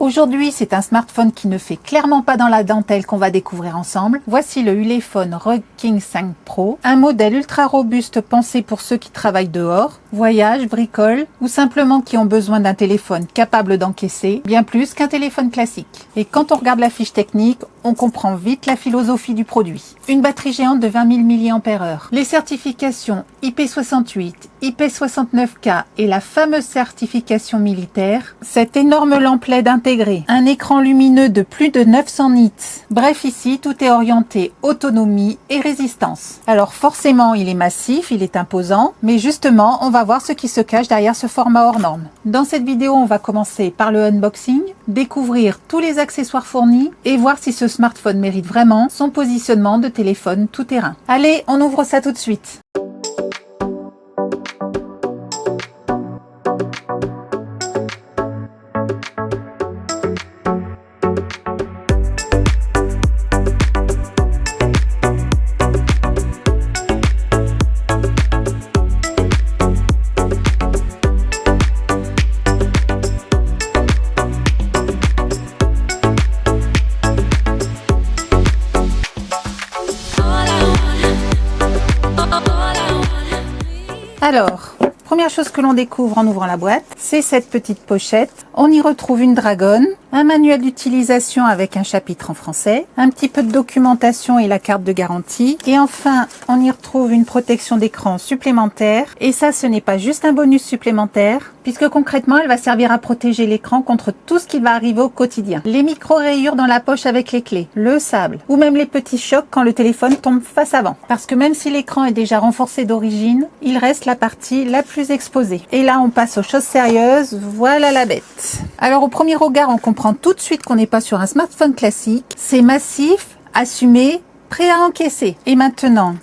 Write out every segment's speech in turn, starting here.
Aujourd'hui, c'est un smartphone qui ne fait clairement pas dans la dentelle qu'on va découvrir ensemble. Voici le Ulefone Rocking 5 Pro, un modèle ultra robuste pensé pour ceux qui travaillent dehors, voyagent, bricolent ou simplement qui ont besoin d'un téléphone capable d'encaisser bien plus qu'un téléphone classique. Et quand on regarde la fiche technique, on comprend vite la philosophie du produit. Une batterie géante de 20 000 mAh, les certifications IP68, IP69K et la fameuse certification militaire, cette énorme lampe LED intégrée, un écran lumineux de plus de 900 nits. Bref, ici, tout est orienté autonomie et résistance. Alors forcément, il est massif, il est imposant, mais justement, on va voir ce qui se cache derrière ce format hors norme. Dans cette vidéo, on va commencer par le unboxing, découvrir tous les accessoires fournis et voir si ce smartphone mérite vraiment son positionnement de téléphone tout-terrain. Allez, on ouvre ça tout de suite. Alors, première chose que l'on découvre en ouvrant la boîte, c'est cette petite pochette. On y retrouve une dragonne, un manuel d'utilisation avec un chapitre en français, un petit peu de documentation et la carte de garantie. Et enfin, on y retrouve une protection d'écran supplémentaire. Et ça, ce n'est pas juste un bonus supplémentaire, puisque concrètement, elle va servir à protéger l'écran contre tout ce qui va arriver au quotidien. Les micro-rayures dans la poche avec les clés, le sable, ou même les petits chocs quand le téléphone tombe face avant. Parce que même si l'écran est déjà renforcé d'origine, il reste la partie la plus exposée. Et là, on passe aux choses sérieuses. Voilà la bête. Alors, au premier regard, on comprend tout de suite qu'on n'est pas sur un smartphone classique. C'est massif, assumé, prêt à encaisser. Et maintenant,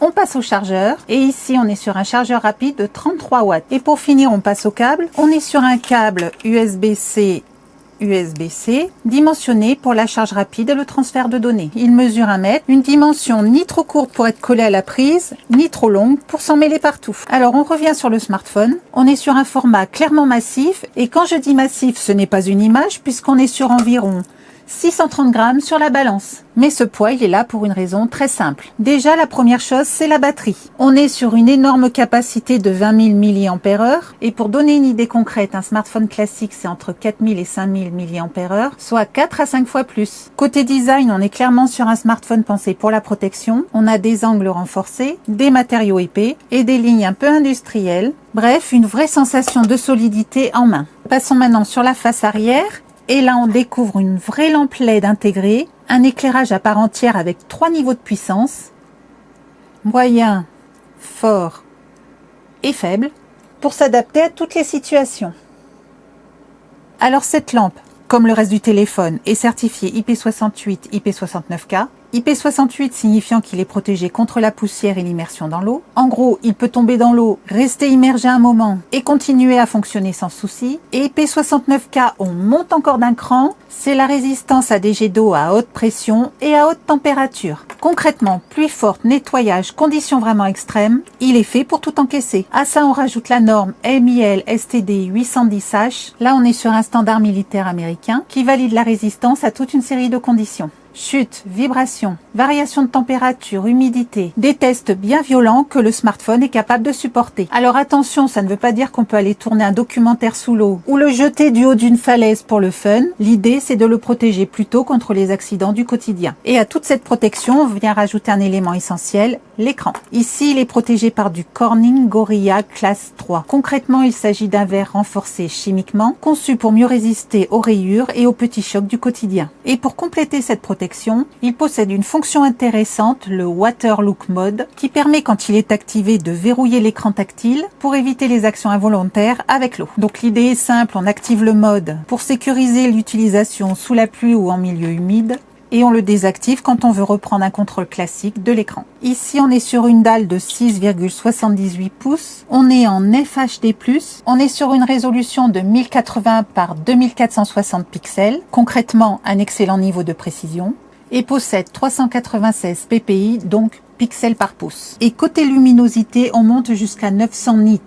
on passe au chargeur. Et ici, on est sur un chargeur rapide de 33 watts. Et pour finir, on passe au câble. On est sur un câble USB-C USB-C, dimensionné pour la charge rapide et le transfert de données. Il mesure 1 mètre, une dimension ni trop courte pour être collée à la prise, ni trop longue pour s'en mêler partout. Alors on revient sur le smartphone, on est sur un format clairement massif, et quand je dis massif, ce n'est pas une image, puisqu'on est sur environ 630 grammes sur la balance. Mais ce poids, il est là pour une raison très simple. Déjà, la première chose, c'est la batterie. On est sur une énorme capacité de 20 000 mAh. Et pour donner une idée concrète, un smartphone classique, c'est entre 4 000 et 5 000 mAh, soit 4 à 5 fois plus. Côté design, on est clairement sur un smartphone pensé pour la protection. On a des angles renforcés, des matériaux épais et des lignes un peu industrielles. Bref, une vraie sensation de solidité en main. Passons maintenant sur la face arrière. Et là, on découvre une vraie lampe LED intégrée, un éclairage à part entière avec 3 niveaux de puissance, moyen, fort et faible, pour s'adapter à toutes les situations. Alors cette lampe, comme le reste du téléphone, est certifiée IP68, IP69K. IP68 signifiant qu'il est protégé contre la poussière et l'immersion dans l'eau. En gros, il peut tomber dans l'eau, rester immergé un moment et continuer à fonctionner sans souci. Et IP69K, on monte encore d'un cran, c'est la résistance à des jets d'eau à haute pression et à haute température. Concrètement, pluie forte, nettoyage, conditions vraiment extrêmes, il est fait pour tout encaisser. À ça, on rajoute la norme MIL STD 810H. Là, on est sur un standard militaire américain qui valide la résistance à toute une série de conditions. Chute, vibration, variation de température, humidité, des tests bien violents que le smartphone est capable de supporter. Alors attention, ça ne veut pas dire qu'on peut aller tourner un documentaire sous l'eau ou le jeter du haut d'une falaise pour le fun. L'idée, c'est de le protéger plutôt contre les accidents du quotidien. Et à toute cette protection, on vient rajouter un élément essentiel, l'écran. Ici, il est protégé par du Corning Gorilla Classe 3. Concrètement, il s'agit d'un verre renforcé chimiquement, conçu pour mieux résister aux rayures et aux petits chocs du quotidien. Et pour compléter cette protection, il possède une fonction intéressante, le Water Lock Mode, qui permet quand il est activé de verrouiller l'écran tactile pour éviter les actions involontaires avec l'eau. Donc l'idée est simple, on active le mode pour sécuriser l'utilisation sous la pluie ou en milieu humide, et on le désactive quand on veut reprendre un contrôle classique de l'écran. Ici, on est sur une dalle de 6,78 pouces. On est en FHD+. On est sur une résolution de 1080 par 2460 pixels. Concrètement, un excellent niveau de précision. Et possède 396 ppi, donc pixels par pouce. Et côté luminosité, on monte jusqu'à 900 nits.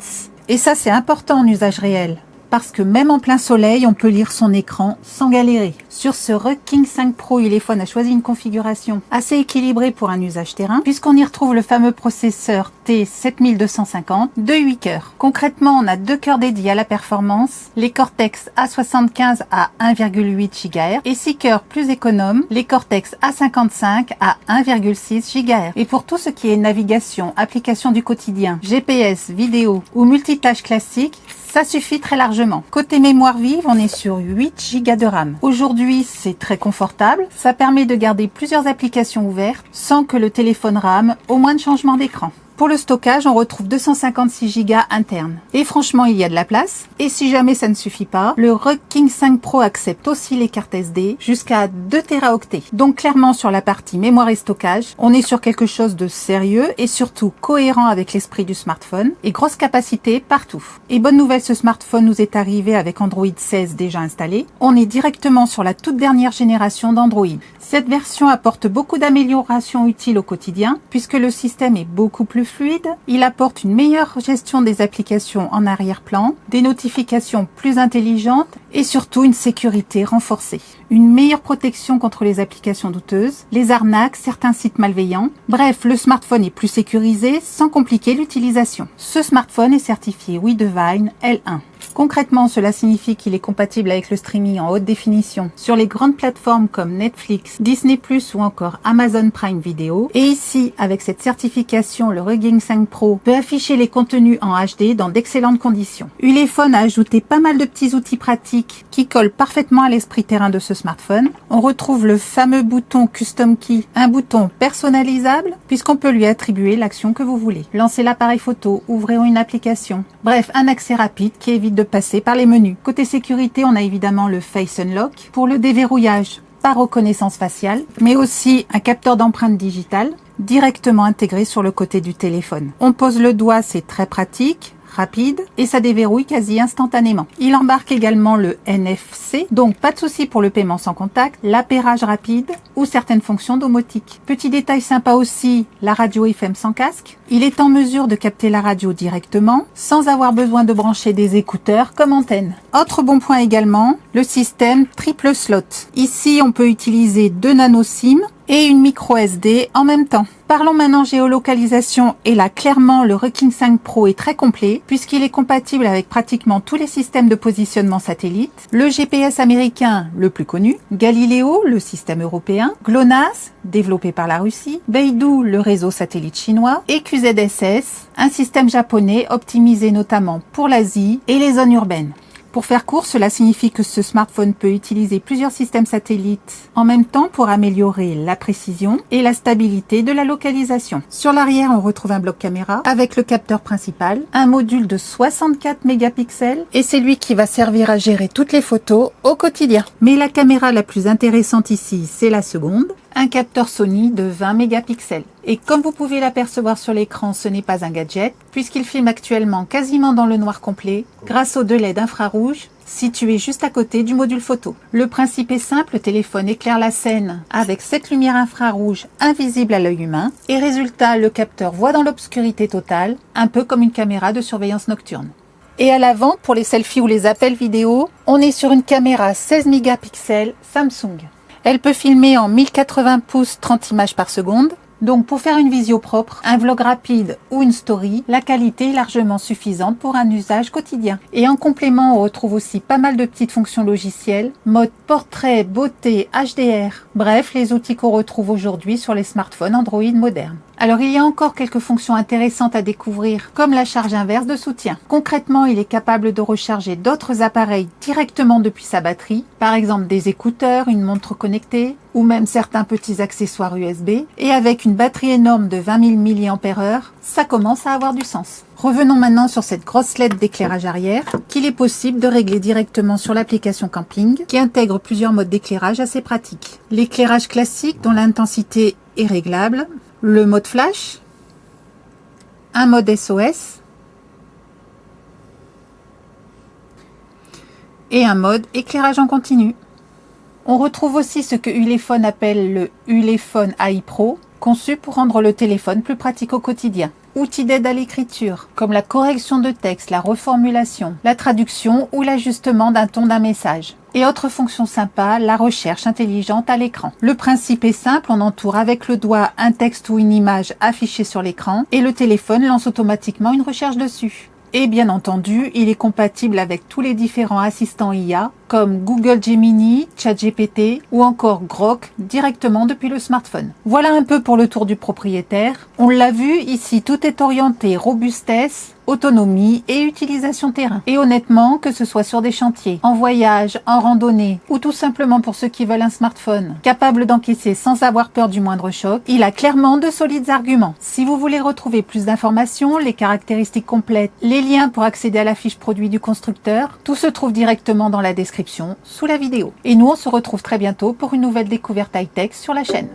Et ça, c'est important en usage réel. parce que même en plein soleil, on peut lire son écran sans galérer. Sur ce ROG King 5 Pro, Ulefone a choisi une configuration assez équilibrée pour un usage terrain, puisqu'on y retrouve le fameux processeur T7250 de 8 cœurs. Concrètement, on a 2 cœurs dédiés à la performance, les Cortex A75 à 1,8 GHz et 6 cœurs plus économes, les Cortex A55 à 1,6 GHz. Et pour tout ce qui est navigation, application du quotidien, GPS, vidéo ou multitâche classique, ça suffit très largement. Côté mémoire vive, on est sur 8 Go de RAM. Aujourd'hui, c'est très confortable. Ça permet de garder plusieurs applications ouvertes sans que le téléphone rame au moindre changement d'écran. Pour le stockage, on retrouve 256 Go internes. Et franchement, il y a de la place. Et si jamais ça ne suffit pas, le ROG King 5 Pro accepte aussi les cartes SD jusqu'à 2 Teraoctets. Donc clairement, sur la partie mémoire et stockage, on est sur quelque chose de sérieux et surtout cohérent avec l'esprit du smartphone et grosse capacité partout. Et bonne nouvelle, ce smartphone nous est arrivé avec Android 16 déjà installé. On est directement sur la toute dernière génération d'Android. Cette version apporte beaucoup d'améliorations utiles au quotidien puisque le système est beaucoup plus fluide. Il apporte une meilleure gestion des applications en arrière-plan, des notifications plus intelligentes et surtout une sécurité renforcée. Une meilleure protection contre les applications douteuses, les arnaques, certains sites malveillants. Bref, le smartphone est plus sécurisé sans compliquer l'utilisation. Ce smartphone est certifié WeDivine L1. Concrètement, cela signifie qu'il est compatible avec le streaming en haute définition sur les grandes plateformes comme Netflix, Disney+, ou encore Amazon Prime Video. Et ici, avec cette certification, le ROG King 5 Pro peut afficher les contenus en HD dans d'excellentes conditions. Ulefone a ajouté pas mal de petits outils pratiques qui collent parfaitement à l'esprit terrain de ce smartphone. On retrouve le fameux bouton Custom Key, un bouton personnalisable puisqu'on peut lui attribuer l'action que vous voulez. Lancez l'appareil photo, ouvrez une application. Bref, un accès rapide qui évite de passer par les menus. Côté sécurité, on a évidemment le Face Unlock pour le déverrouillage par reconnaissance faciale, mais aussi un capteur d'empreinte digitale directement intégré sur le côté du téléphone. On pose le doigt, c'est très pratique, rapide et ça déverrouille quasi instantanément. Il embarque également le NFC, donc pas de souci pour le paiement sans contact, l'appairage rapide ou certaines fonctions domotique. Petit détail sympa aussi, la radio FM sans casque. Il est en mesure de capter la radio directement sans avoir besoin de brancher des écouteurs comme antenne. Autre bon point également, le système triple slot. Ici, on peut utiliser 2 nano SIM et une micro SD en même temps. Parlons maintenant géolocalisation et là clairement le ROG King 5 Pro est très complet puisqu'il est compatible avec pratiquement tous les systèmes de positionnement satellite, le GPS américain le plus connu, Galileo le système européen, GLONASS développé par la Russie, Beidou le réseau satellite chinois et QZSS, un système japonais optimisé notamment pour l'Asie et les zones urbaines. Pour faire court, cela signifie que ce smartphone peut utiliser plusieurs systèmes satellites en même temps pour améliorer la précision et la stabilité de la localisation. Sur l'arrière, on retrouve un bloc caméra avec le capteur principal, un module de 64 mégapixels et c'est lui qui va servir à gérer toutes les photos au quotidien. Mais la caméra la plus intéressante ici, c'est la seconde, un capteur Sony de 20 mégapixels. Et comme vous pouvez l'apercevoir sur l'écran, ce n'est pas un gadget, puisqu'il filme actuellement quasiment dans le noir complet, grâce aux 2 LED infrarouges situés juste à côté du module photo. Le principe est simple, le téléphone éclaire la scène avec cette lumière infrarouge invisible à l'œil humain, et résultat, le capteur voit dans l'obscurité totale, un peu comme une caméra de surveillance nocturne. Et à l'avant, pour les selfies ou les appels vidéo, on est sur une caméra 16 mégapixels Samsung. Elle peut filmer en 1080 pouces 30 images par seconde. Donc pour faire une visio propre, un vlog rapide ou une story, la qualité est largement suffisante pour un usage quotidien. Et en complément, on retrouve aussi pas mal de petites fonctions logicielles, mode portrait, beauté, HDR. Bref, les outils qu'on retrouve aujourd'hui sur les smartphones Android modernes. Alors il y a encore quelques fonctions intéressantes à découvrir, comme la charge inverse de soutien. Concrètement, il est capable de recharger d'autres appareils directement depuis sa batterie, par exemple des écouteurs, une montre connectée, ou même certains petits accessoires USB. Et avec une batterie énorme de 20 000 mAh, ça commence à avoir du sens. Revenons maintenant sur cette grosse LED d'éclairage arrière, qu'il est possible de régler directement sur l'application Camping, qui intègre plusieurs modes d'éclairage assez pratiques. L'éclairage classique, dont l'intensité est réglable, le mode flash, un mode SOS et un mode éclairage en continu. On retrouve aussi ce que Ulefone appelle le Ulefone AI Pro, conçu pour rendre le téléphone plus pratique au quotidien. outils d'aide à l'écriture, comme la correction de texte, la reformulation, la traduction ou l'ajustement d'un ton d'un message. Et autre fonction sympa, la recherche intelligente à l'écran. Le principe est simple, on entoure avec le doigt un texte ou une image affichée sur l'écran et le téléphone lance automatiquement une recherche dessus. Et bien entendu, il est compatible avec tous les différents assistants IA comme Google Gemini, ChatGPT ou encore Grok directement depuis le smartphone. Voilà un peu pour le tour du propriétaire. On l'a vu, ici tout est orienté robustesse, autonomie et utilisation terrain. Et honnêtement, que ce soit sur des chantiers, en voyage, en randonnée ou tout simplement pour ceux qui veulent un smartphone capable d'encaisser sans avoir peur du moindre choc, il a clairement de solides arguments. Si vous voulez retrouver plus d'informations, les caractéristiques complètes, les liens pour accéder à la fiche produit du constructeur, tout se trouve directement dans la description sous la vidéo. Et nous, on se retrouve très bientôt pour une nouvelle découverte high-tech sur la chaîne.